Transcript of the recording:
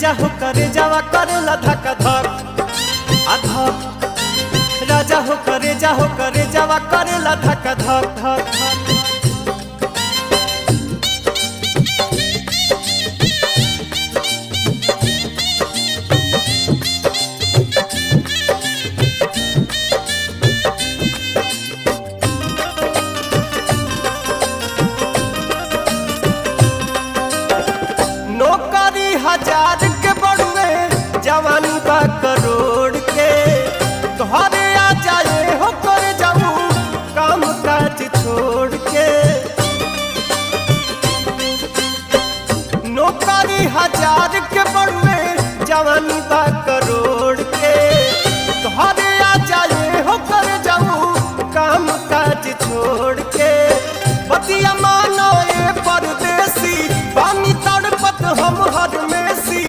जा हो करे जावा करेला धक धक अधक राजा हो करे जावा करेला धक धक धक